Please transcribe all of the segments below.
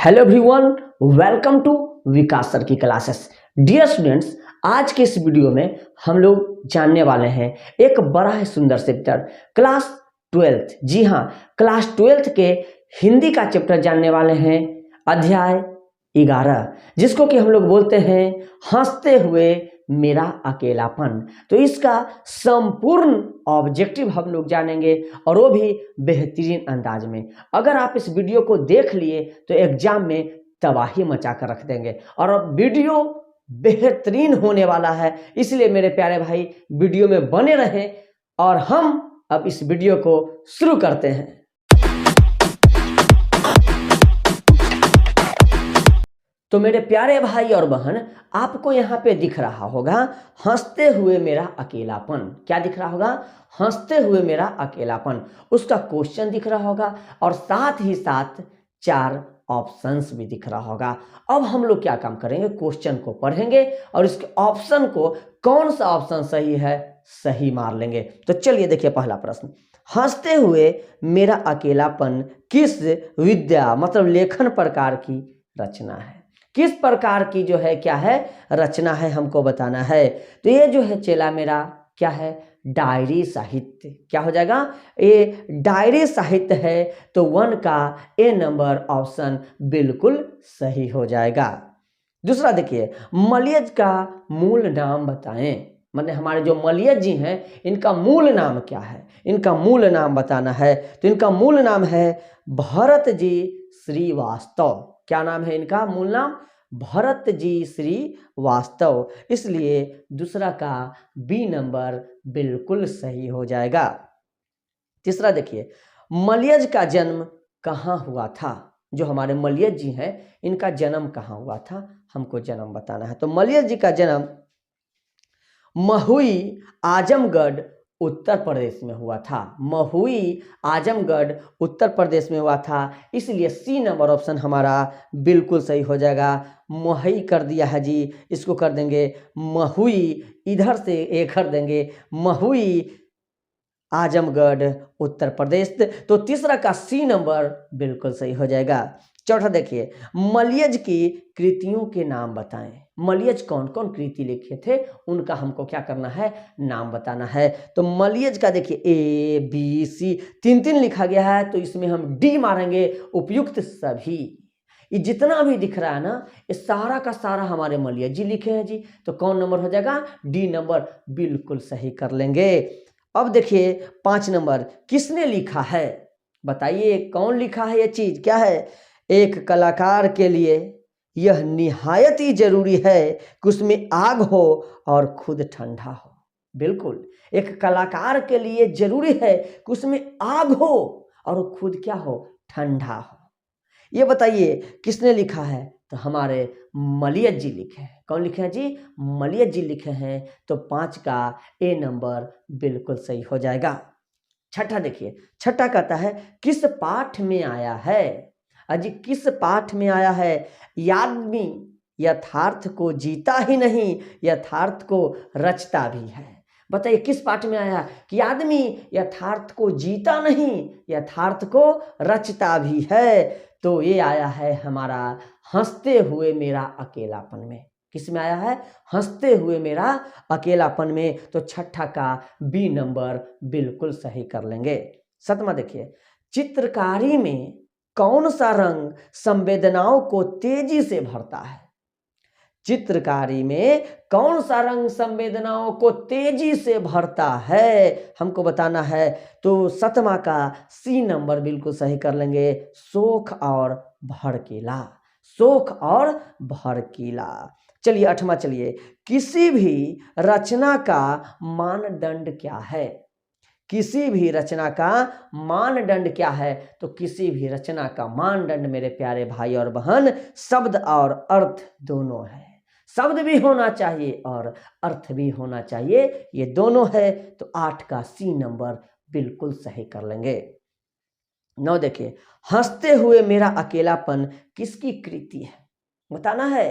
Hello everyone, welcome to Vikas sir की classes. Dear students, आज के इस वीडियो में हम लोग जानने वाले हैं एक बड़ा ही सुंदर चैप्टर क्लास 12th। जी हाँ, क्लास 12th के हिंदी का चैप्टर जानने वाले हैं, अध्याय 11, जिसको कि हम लोग बोलते हैं हंसते हुए मेरा अकेलापन। तो इसका संपूर्ण ऑब्जेक्टिव हम लोग जानेंगे और वो भी बेहतरीन अंदाज में। अगर आप इस वीडियो को देख लिए तो एग्जाम में तबाही मचा कर रख देंगे और अब वीडियो बेहतरीन होने वाला है। इसलिए मेरे प्यारे भाई वीडियो में बने रहें और हम अब इस वीडियो को शुरू करते हैं। तो मेरे प्यारे भाई और बहन, आपको यहाँ पे दिख रहा होगा हंसते हुए मेरा अकेलापन। क्या दिख रहा होगा? हंसते हुए मेरा अकेलापन। उसका क्वेश्चन दिख रहा होगा और साथ ही साथ 4 ऑप्शंस भी दिख रहा होगा। अब हम लोग क्या काम करेंगे? क्वेश्चन को पढ़ेंगे और इसके ऑप्शन को कौन सा ऑप्शन सही है सही मार लेंगे। तो चलिए देखिए, पहला प्रश्न, हंसते हुए मेरा अकेलापन किस विद्या मतलब लेखन प्रकार की रचना है? किस प्रकार की जो है क्या है रचना है, हमको बताना है। तो ये जो है चेला मेरा क्या है? डायरी साहित्य। क्या हो जाएगा? ये डायरी साहित्य है। तो 1 का ए नंबर ऑप्शन बिल्कुल सही हो जाएगा। दूसरा देखिए, मलयज का मूल नाम बताएं। मतलब हमारे जो मलयज जी हैं इनका मूल नाम क्या है? इनका मूल नाम बताना है। तो इनका मूल नाम है भरत जी श्रीवास्तव। क्या नाम है इनका मूल नाम? भरत जी श्रीवास्तव। इसलिए दूसरा का बी नंबर बिल्कुल सही हो जाएगा। तीसरा देखिए, मलयज का जन्म कहाँ हुआ था? जो हमारे मलयज जी हैं इनका जन्म कहाँ हुआ था, हमको जन्म बताना है। तो मलयज जी का जन्म महुई आजमगढ़ उत्तर प्रदेश में हुआ था। महुई आजमगढ़ उत्तर प्रदेश में हुआ था। इसलिए सी नंबर ऑप्शन हमारा बिल्कुल सही हो जाएगा। महुई कर दिया है जी, इसको कर देंगे महुई, इधर से एक कर देंगे महुई आजमगढ़ उत्तर प्रदेश। तो तीसरा का सी नंबर बिल्कुल सही हो जाएगा। चौथा देखिए, मलयज की कृतियों के नाम बताएं। मलयज कौन कौन कृति लिखे थे उनका हमको क्या करना है? नाम बताना है। तो मलयज का देखिए ए बी सी 3 लिखा गया है, तो इसमें हम डी मारेंगे, उपयुक्त सभी। ये जितना भी दिख रहा है ना, ये सारा का सारा हमारे मलयज जी लिखे हैं जी। तो कौन नंबर हो जाएगा? डी नंबर बिल्कुल सही कर लेंगे। अब देखिए 5 नंबर, किसने लिखा है? बताइए कौन लिखा है ये चीज? क्या है? एक कलाकार के लिए यह निहायत ही जरूरी है कि उसमें आग हो और खुद ठंडा हो। बिल्कुल, एक कलाकार के लिए जरूरी है कि उसमें आग हो और खुद क्या हो? ठंडा हो। ये बताइए किसने लिखा है? तो हमारे मलयज जी लिखे हैं। कौन लिखे हैं जी? मलयज जी लिखे हैं। तो 5 का ए नंबर बिल्कुल सही हो जाएगा। छठा देखिए, छठा कहता है किस पाठ में आया है? अजी किस पाठ में आया है? आदमी यथार्थ को जीता ही नहीं, यथार्थ को रचता भी है। बताइए किस पाठ में आया कि आदमी यथार्थ को जीता नहीं, यथार्थ को रचता भी है? तो ये आया है हमारा हंसते हुए मेरा अकेलापन में। किस में आया है? हंसते हुए मेरा अकेलापन में। तो छठा का बी नंबर बिल्कुल सही कर लेंगे। 7वां देखिए, चित्रकारी में कौन सा रंग संवेदनाओं को तेजी से भरता है? चित्रकारी में कौन सा रंग संवेदनाओं को तेजी से भरता है, हमको बताना है। तो 7वां का सी नंबर बिल्कुल सही कर लेंगे, शोक और भड़कीला। शोक और भड़कीला। चलिए 8वां, चलिए, किसी भी रचना का मानदंड क्या है? किसी भी रचना का मानदंड क्या है? तो किसी भी रचना का मानदंड मेरे प्यारे भाई और बहन शब्द और अर्थ दोनों है। शब्द भी होना चाहिए और अर्थ भी होना चाहिए, ये दोनों है। तो 8 का सी नंबर बिल्कुल सही कर लेंगे। 9 देखिए, हंसते हुए मेरा अकेलापन किसकी कृति है? बताना है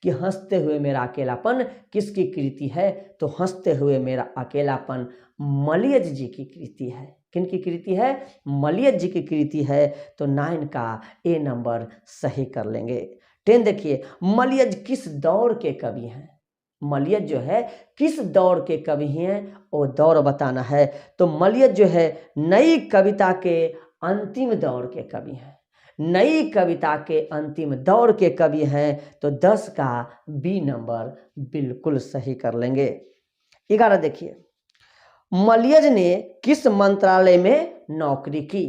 कि हंसते हुए मेरा अकेलापन किसकी कृति है। तो हंसते हुए मेरा अकेलापन मलयज जी की कृति है। किनकी कृति है? मलियज जी की कृति है। तो 9 का ए नंबर सही कर लेंगे। 10 देखिए, मलियज किस दौर के कवि हैं? मलियज जो है किस दौर के कवि हैं वो दौर बताना है। तो मलियज जो है नई कविता के अंतिम दौर के कवि हैं, नई कविता के अंतिम दौर के कवि हैं। तो 10 का बी नंबर बिल्कुल सही कर लेंगे। 11 देखिए, मलियज ने किस मंत्रालय में नौकरी की?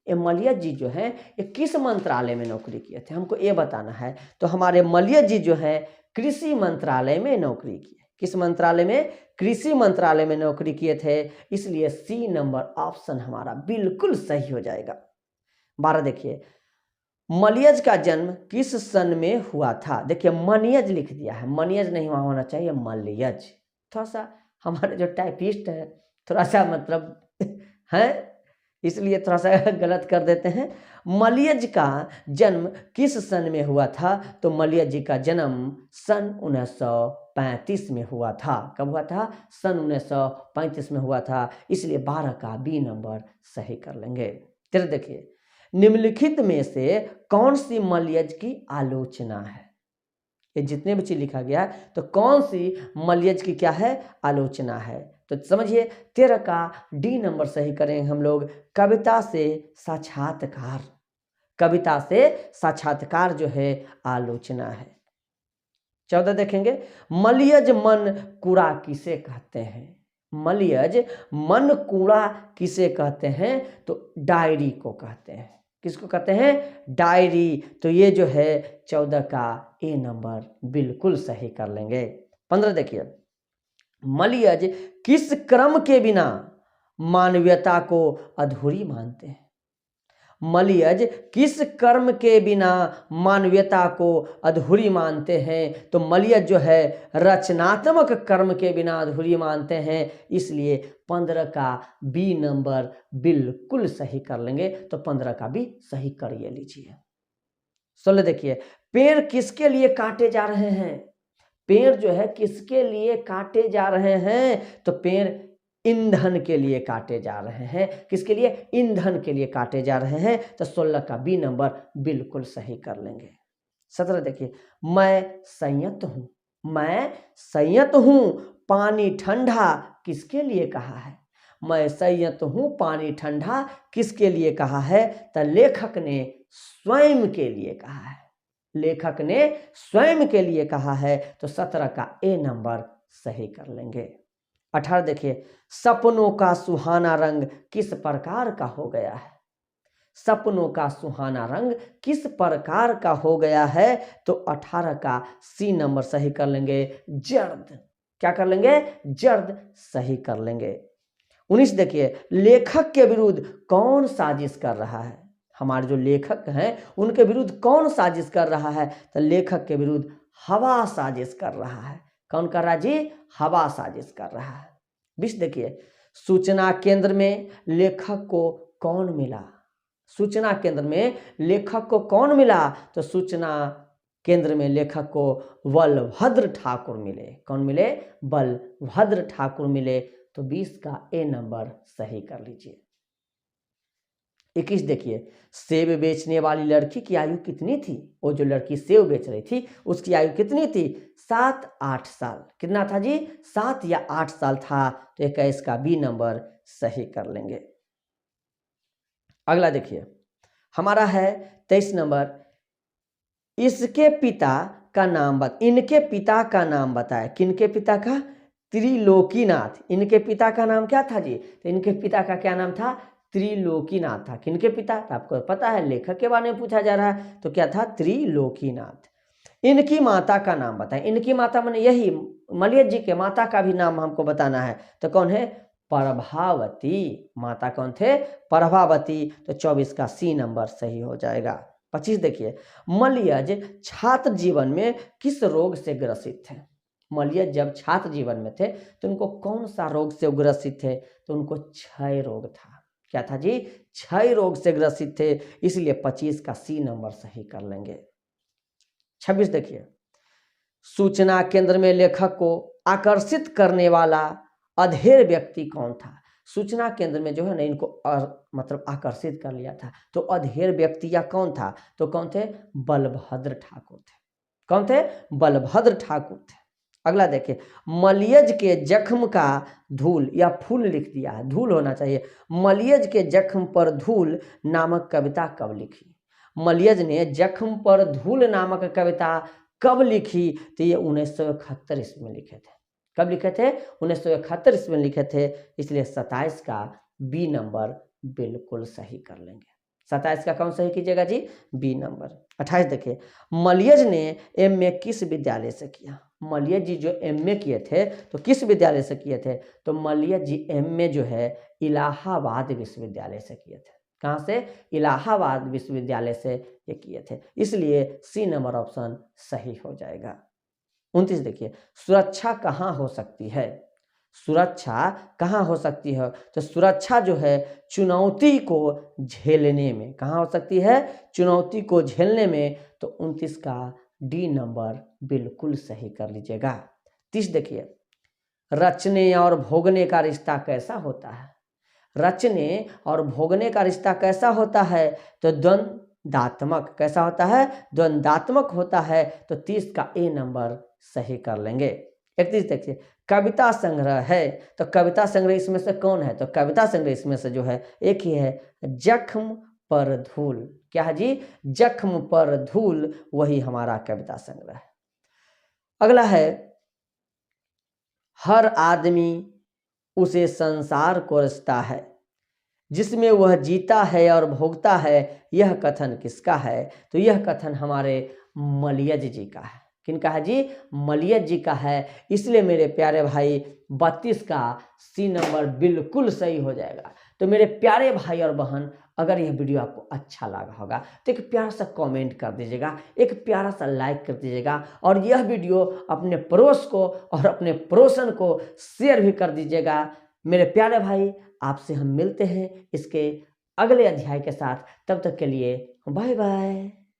ये मलियज जी जो हैं ये किस मंत्रालय में नौकरी किए थे, हमको ये बताना है। तो हमारे मलियज जी जो है कृषि मंत्रालय में नौकरी किए। किस मंत्रालय में? कृषि मंत्रालय में नौकरी किए थे, इसलिए सी नंबर ऑप्शन हमारा बिल्कुल सही हो जाएगा। 12 देखिए, मलियज का जन्म किस सन में हुआ था? देखिए मनियज लिख दिया है, मनियज नहीं वहां होना चाहिए, मलियज। थोड़ा सा हमारे जो टाइपिस्ट है थोड़ा सा मतलब है, इसलिए थोड़ा सा गलत कर देते हैं। मलियज का जन्म किस सन में हुआ था? तो मलियज जी का जन्म सन 1935 में हुआ था। कब हुआ था? सन 1935 में हुआ था, इसलिए 12 का बी नंबर सही कर लेंगे। फिर देखिए, निम्नलिखित में से कौन सी मलियज की आलोचना है? ये जितने भी चीज लिखा गया तो कौन सी मलियज की क्या है? आलोचना है। तो समझिए 13 का डी नंबर सही करेंगे हम लोग। कविता से साक्षात्कार, कविता से साक्षात्कार जो है आलोचना है। 14 देखेंगे, मलियज मन कूड़ा किसे कहते हैं? मलियज मन कूड़ा किसे कहते हैं? तो डायरी को कहते हैं। किसको कहते हैं? डायरी। तो ये जो है 14 का ए नंबर बिल्कुल सही कर लेंगे। 15 देखिए, मलियज किस क्रम के बिना मानवीयता को अधूरी मानते हैं? मलियज किस कर्म के बिना मानवीयता को अधूरी मानते हैं? तो मलियज जो है रचनात्मक कर्म के बिना अधूरी मानते हैं, इसलिए 15 का बी नंबर बिल्कुल सही कर लेंगे। तो 15 का भी सही करिए लीजिए। 16 देखिए, पेड़ किसके लिए काटे जा रहे हैं? पेड़ जो है किसके लिए काटे जा रहे हैं? तो पेड़ ईंधन के लिए काटे जा रहे हैं। किसके लिए? ईंधन के लिए काटे जा रहे हैं। तो 16 का बी नंबर बिल्कुल सही कर लेंगे। 17 देखिए, मैं संयत हूं, मैं संयत हूं, पानी ठंडा किसके लिए कहा है? मैं संयत हूं, पानी ठंडा किसके लिए कहा है? तो लेखक ने स्वयं के लिए कहा है, लेखक ने स्वयं के लिए कहा है। तो 17 का ए नंबर सही कर लेंगे। 18 देखिए, सपनों का सुहाना रंग किस प्रकार का हो गया है? सपनों का सुहाना रंग किस प्रकार का हो गया है? तो 18 का सी नंबर सही कर लेंगे, जर्द। क्या कर लेंगे? जर्द सही कर लेंगे। 19 देखिए, लेखक के विरुद्ध कौन साजिश कर रहा है? हमारे जो लेखक हैं उनके विरुद्ध कौन साजिश कर रहा है? तो लेखक के विरुद्ध हवा साजिश कर रहा है। कौन कर रहा है जी? हवा साजिश कर रहा है। 20 देखिए, सूचना केंद्र में लेखक को कौन मिला? सूचना केंद्र में लेखक को कौन मिला? तो सूचना केंद्र में लेखक को बलभद्र ठाकुर मिले। कौन मिले? बलभद्र ठाकुर मिले। तो 20 का ए नंबर सही कर लीजिए। 21 देखिए, सेब बेचने वाली लड़की की आयु कितनी थी? वो जो लड़की सेब बेच रही थी उसकी आयु कितनी थी? 7-8 साल। कितना था जी? 7 या 8 साल था। तो 21 का बी नंबर सही कर लेंगे। अगला देखिए, हमारा है 23 नंबर, इसके पिता का नाम इनके पिता का नाम बताए। किनके पिता का? त्रिलोकीनाथ। इनके पिता का नाम क्या था जी? तो इनके पिता का क्या नाम था? त्रिलोकीनाथ था। किनके पिता? तो आपको पता है, लेखक के बारे में पूछा जा रहा है, तो क्या था? त्रिलोकीनाथ। इनकी माता का नाम बताएं। इनकी माता माने यही मलियज जी के माता का भी नाम हमको बताना है। तो कौन है? प्रभावती। माता कौन थे? प्रभावती। तो 24 का सी नंबर सही हो जाएगा। 25 देखिए, मलियज छात्र जीवन में किस रोग से ग्रसित थे? मलियज जब छात्र जीवन में थे तो उनको कौन सा रोग से ग्रसित थे? तो उनको क्षय रोग था। क्या था जी? क्षय रोग से ग्रसित थे, इसलिए 25 का सी नंबर सही कर लेंगे। 26 देखिए, सूचना केंद्र में लेखक को आकर्षित करने वाला अधेड़ व्यक्ति कौन था? सूचना केंद्र में जो है ना इनको मतलब आकर्षित कर लिया था। तो अधेड़ व्यक्ति या कौन था, तो कौन थे, बलभद्र ठाकुर थे। कौन थे, बलभद्र ठाकुर थे। अगला देखिए, मलियज के जख्म का धूल या फूल लिख दिया है, धूल होना चाहिए। मलियज के जख्म पर धूल नामक कविता कब लिखी? मलियज ने जख्म पर धूल नामक कविता कब लिखी? तो ये 1971 ईस्वी में लिखे थे। कब लिखे थे? 1971 ईस्वी में लिखे थे। इसलिए 27 का बी नंबर बिल्कुल सही कर लेंगे। 27 का कौन सही कीजिएगा जी? B number. 28 देखिए, मलियज ने एमए किस विद्यालय से किया? मलियज जी जो एमए किए थे तो किस विद्यालय से किए थे? तो मलियज जी एमए जो है इलाहाबाद विश्वविद्यालय से किए थे। कहाँ से? इलाहाबाद विश्वविद्यालय से ये किए थे। इसलिए सी नंबर ऑप्शन सही हो जाएगा। 29 देखिए, सुरक्षा कहाँ हो सकती है? सुरक्षा कहाँ हो सकती है? तो सुरक्षा जो है चुनौती को झेलने में। कहाँ हो सकती है? चुनौती को झेलने में। तो 29 का डी नंबर बिल्कुल सही कर लीजिएगा। 30 देखिए, रचने और भोगने का रिश्ता कैसा होता है? रचने और भोगने का रिश्ता कैसा होता है? तो द्वंद्वात्मक। कैसा होता है? द्वंद्वात्मक होता है। तो 30 का ए नंबर सही कर लेंगे। 31 देखिए, कविता संग्रह है तो कविता संग्रह इसमें से कौन है? तो कविता संग्रह इसमें से जो है एक ही है, जख्म पर धूल। क्या है जी? जख्म पर धूल, वही हमारा कविता संग्रह है। अगला है, हर आदमी उसे संसार को रचता है जिसमें वह जीता है और भोगता है, यह कथन किसका है? तो यह कथन हमारे मलियज जी का है। किनका है जी? मलियज जी का है। इसलिए मेरे प्यारे भाई 32 का सी नंबर बिल्कुल सही हो जाएगा। तो मेरे प्यारे भाई और बहन, अगर यह वीडियो आपको अच्छा लगा होगा तो एक प्यारा सा कमेंट कर दीजिएगा, एक प्यारा सा लाइक कर दीजिएगा, और यह वीडियो अपने पड़ोस को और अपने पड़ोसन को शेयर भी कर दीजिएगा। मेरे प्यारे भाई, आपसे हम मिलते हैं इसके अगले अध्याय के साथ। तब तक के लिए बाय बाय।